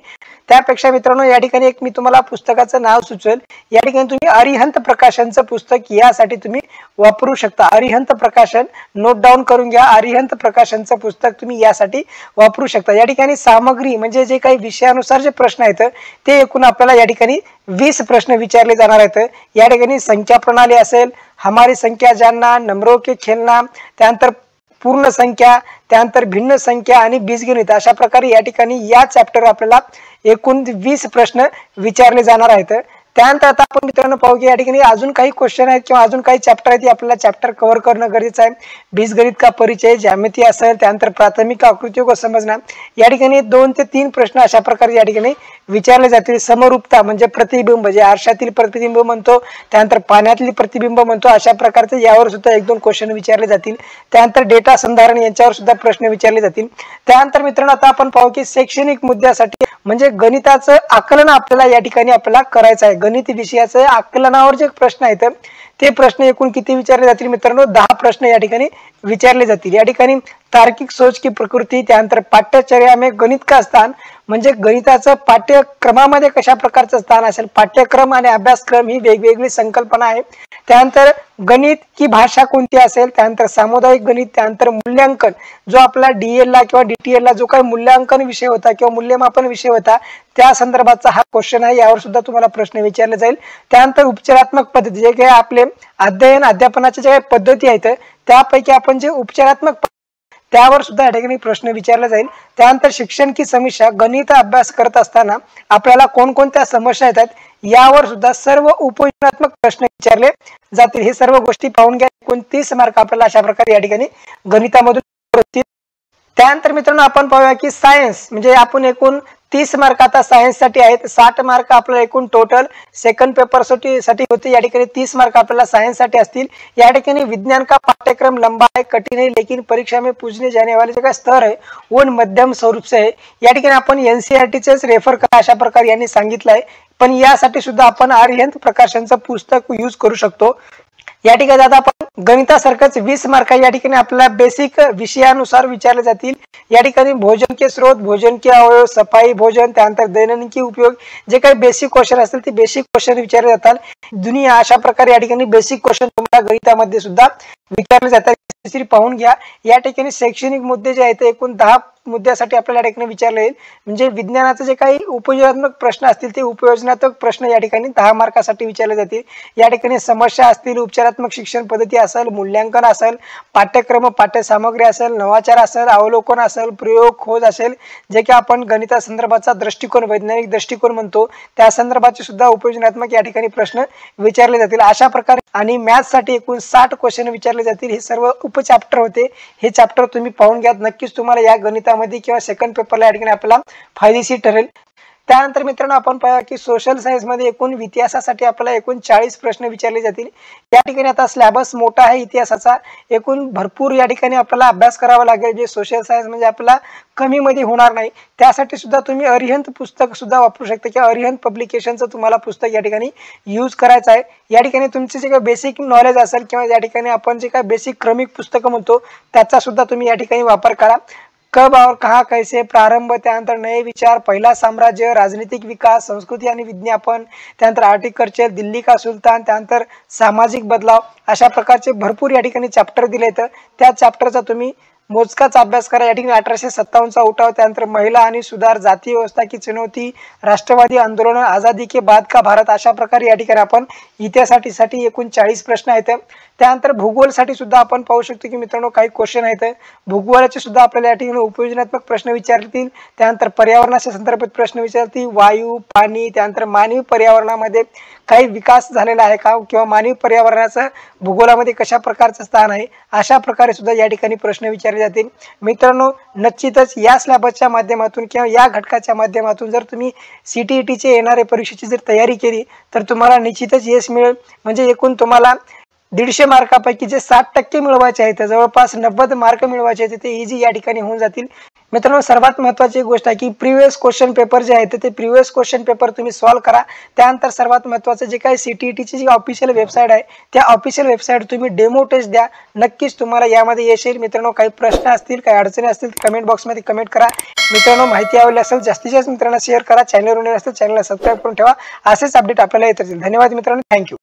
त्यापेक्षा मित्रांनो या ठिकाणी एक मी तुम्हाला पुस्तकाचं नाव सुचवेल। या ठिकाणी तुम्ही अरिहंत प्रकाशनचं पुस्तक यासाठी तुम्ही वापरू शकता। अरिहंत प्रकाशन नोट डाऊन करून घ्या, अरिहंत प्रकाशनचं पुस्तक तुम्ही यासाठी वापरू शकता। या ठिकाणी सामग्री म्हणजे जे काही विषयानुसार जे प्रश्न आहेत ते एकूण आपल्याला या ठिकाणी 20 प्रश्न विचारले जाणार आहेत। या ठिकाणी संख्या प्रणाली असेल, हमारी संख्या जानना, नंबरों के खेलना, त्यानंतर पूर्ण संख्या, त्यानंतर भिन्न संख्या आणि बीजगणित अशा प्रकारे या ठिकाणी या चॅप्टर आपल्याला एकूण 20 प्रश्न विचारले जाणार आहेत। त्यानंतर आता आपण मित्रांनो पाहू की या ठिकाणी अजून काही क्वेश्चन आहेत किंवा अजून काही चॅप्टर आहेत आपल्याला चॅप्टर कव्हर करणं गरजेचं आहे। बीजगणित का परिचय, ज्यामिती असेल, त्यानंतर प्राथमिक आकृतियों को समजना, या ठिकाणी 2 ते 3 प्रश्न अशा प्रकारे या ठिकाणी विचारले जातील। समरूपता म्हणजे प्रतिबिंब, जे आरशातील प्रतिबिंब म्हणतो, त्यानंतर पाण्यातील प्रतिबिंब म्हणतो, अशा प्रकारचे यावर सुद्धा 1-2 क्वेश्चन विचारले जातील। त्यानंतर डेटा संधारण यांच्यावर सुद्धा प्रश्न विचारले जातील। त्यानंतर मित्रांनो आता आपण पाहू की शैक्षणिक मुद्द्यासाठी म्हणजे गणिताचं आकलन आपल्याला या ठिकाणी आपल्याला करायचं आहे। गणित विषयाचं आकलनावर जे प्रश्न आहेत ते प्रश्न एकूण किती विचारले जातील मित्रांनो, 10 प्रश्न या ठिकाणी विचारले जातील। या ठिकाणी तार्किक सोच की प्रकृती, त्यानंतर पाठ्यचर्या में गणित का स्थान म्हणजे गणिताचं पाठ्यक्रमामध्ये कशा प्रकारचं स्थान असेल, पाठ्यक्रम आणि अभ्यासक्रम ही वेगवेगळी संकल्पना आहे। त्यानंतर गणित की भाषा कोणती असेल, त्यानंतर सामुदायिक गणित, त्यानंतर मूल्यांकन जो आपला डीएल ला किंवा डीटीएल ला जो काही मूल्यांकन विषय होता किंवा मूल्यमापन विषय होता त्या संदर्भाचा हा क्वेश्चन आहे, यावर सुद्धा तुम्हाला प्रश्न विचारले जाईल। त्यानंतर उपचारात्मक पद्धती जे काही आपले अध्ययन अध्यापनाच्या ज्या पद्धती आहेत त्यापैकी आपण जे उपचारात्मक त्यावर सुद्धा या ठिकाणी प्रश्न विचारला जाईल। त्यानंतर शिक्षण की समीक्षा, गणित अभ्यास करत असताना आपल्याला कोणकोणत्या समस्या येतात यावर सुद्धा सर्व उपयोजनात्मक प्रश्न विचारले जातील। हे सर्व गोष्टी पाहून घ्या। 29 मार्क आपल्याला अशा प्रकारे या ठिकाणी गणितामधून। त्यानंतर मित्रांनो आपण पाहूया की सायन्स म्हणजे आपण एकूण 30 मार्क आता सायन्स साठी आहेत, 60 मार्क आपल्याला एकूण टोटल सेकंड पेपर साठी होते। या ठिकाणी 30 मार्क आपल्याला सायन्स साठी असतील। या ठिकाणी विज्ञान का पाठ्यक्रम लंबा है, कठिन है, लेकिन परीक्षा में पूछने जाने वाले जो का स्तर है वो मध्यम स्वरूप से है। या ठिकाणी आपण एनसीईआरटीचेच रेफर करा अशा प्रकारे यांनी सांगितलं आहे, पण यासाठी सुद्धा आपण अरिहंत प्रकाशनचं पुस्तक यूज करू शकतो। या ठिकाणी आता आपण गणितासारखंच 20 मार्क या ठिकाणी आपल्याला बेसिक विषयानुसार विचारले जातील। या ठिकाणी भोजन के स्रोत, भोजन के अवयव, सफाई भोजन, त्यानंतर दैनंदिन उपयोग जे काही बेसिक क्वेश्चन असतील ते बेसिक क्वेश्चन विचारले जातात। दुनिया अशा प्रकारे या ठिकाणी बेसिक क्वेश्चन तुम्हाला गणितामध्ये सुद्धा विचारले जातात, पाहून घ्या। या ठिकाणी शैक्षणिक मुद्दे जे आहेत एकूण 10 मुद्द्यासाठी आपल्याला या ठिकाणी विचारले येईल। म्हणजे विज्ञानाचे जे काही उपयोजनात्मक प्रश्न असतील ते उपयोजनात्मक प्रश्न या ठिकाणी 10 मार्कासाठी विचारले जातील। या ठिकाणी समस्या असतील, उपचारात्मक शिक्षण पद्धती असेल, मूल्यांकन असेल, पाठ्यक्रम पाठ्यसामग्री असेल, नवाचार असेल, अवलोकन असेल, प्रयोग खोज असेल, जे की आपण गणिता संदर्भाचा दृष्टिकोन वैज्ञानिक दृष्टिकोन म्हणतो त्या संदर्भाचे सुद्धा उपयोजनात्मक या ठिकाणी प्रश्न विचारले जातील। अशा प्रकारे आणि मॅथ्स साठी एकूण 60 क्वेश्चन विचारले जातील। हे सर्व उपचॅप्टर होते, हे चॅप्टर तुम्ही पाहून घ्या, नक्कीच तुम्हाला या गणितामध्ये किंवा सेकंड पेपरला या ठिकाणी आपल्याला फायदेशीर ठरेल। त्यानंतर मित्रांनो आपण पाहूया की सोशल सायन्स मध्ये एकूण इतिहासासाठी आपल्याला एकूण 40 प्रश्न विचारले जातील। या ठिकाणी आता सिलेबस मोठा आहे इतिहासाचा, एकूण भरपूर या ठिकाणी आपल्याला अभ्यास करावा लागेल। जे सोशल सायन्स म्हणजे आपल्याला कमी मध्ये होणार नाही, त्यासाठी सुद्धा तुम्ही अरिहंत पुस्तक सुद्धा वापरू शकता किंवा अरिहंत पब्लिकेशनचं तुम्हाला पुस्तक या ठिकाणी यूज करायचं आहे। या ठिकाणी तुमचे जे काही बेसिक नॉलेज असेल किंवा या ठिकाणी आपण जे काही बेसिक क्रमिक पुस्तकं म्हणतो त्याचा सुद्धा तुम्ही या ठिकाणी वापर करा। कब और कहाँ कैसे प्रारंभ, त्यानंतर नए विचार, पहिला साम्राज्य, राजनीतिक विकास, संस्कृती आणि विज्ञापन, त्यानंतर आर्टिकल्चर, दिल्ली का सुलतान, त्यानंतर सामाजिक बदलाव, अशा प्रकारचे भरपूर या ठिकाणी चॅप्टर दिले आहेत। त्या चॅप्टरचा तुम्ही मोजकाच अभ्यास करा। या ठिकाणी 1857चा उठाव, त्यानंतर महिला आणि सुधार, जातीय व्यवस्था की चुनौती, राष्ट्रवादी आंदोलन, आजादी के बाद का भारत, अशा प्रकारे या ठिकाणी आपण इतिहासासाठी एकूण 40 प्रश्न आहेत। त्यानंतर भूगोलसाठी सुद्धा आपण पाहू शकतो की मित्रांनो काही क्वेश्चन आहेत। भूगोलाचे सुद्धा आपल्याला या ठिकाणी उपयोजनात्मक प्रश्न विचारतील। त्यानंतर पर्यावरणाच्या संदर्भात प्रश्न विचारतील, वायू, पाणी, त्यानंतर मानवी पर्यावरणामध्ये काही विकास झालेला आहे का, किंवा मानवी पर्यावरणाचं भूगोलामध्ये कशा प्रकारचं स्थान आहे, अशा प्रकारे सुद्धा या ठिकाणी प्रश्न विचारले जातील। मित्रांनो, निश्चितच या स्लॅबच्या माध्यमातून किंवा या घटकाच्या माध्यमातून जर तुम्ही CTETचे येणारे परीक्षेची जर तयारी केली तर तुम्हाला निश्चितच यश मिळेल। म्हणजे एकूण तुम्हाला 150 मार्कापैकी जे 60% मिळवायचे आहेत, जवळपास 90 मार्क मिळवायचे आहेत, ते इझी या ठिकाणी होऊन जातील। मित्रांनो, सर्वात महत्त्वाची गोष्ट आहे की प्रिव्हियस क्वेश्चन पेपर जे आहेत ते प्रिव्हियस क्वेश्चन पेपर तुम्ही सॉल्व करा। त्यानंतर सर्वात महत्त्वाचं जे काही CTETची जी ऑफिशियल वेबसाईट आहे त्या ऑफिशियल वेबसाईट तुम्ही डेमो टेस्ट द्या, नक्कीच तुम्हाला यामध्ये यश येईल। मित्रांनो, काही प्रश्न असतील, काही अडचणी असतील कमेंट बॉक्समध्ये कमेंट करा। मित्रांनो, माहिती आवडली असेल जास्तीत जास्त मित्रांना शेअर करा, चॅनलवर नवीन असेल चॅनलला सबस्क्राईब करून ठेवा। असेच अपडेट आपल्याला येत राहतील। धन्यवाद मित्रांनो, थँक्यू।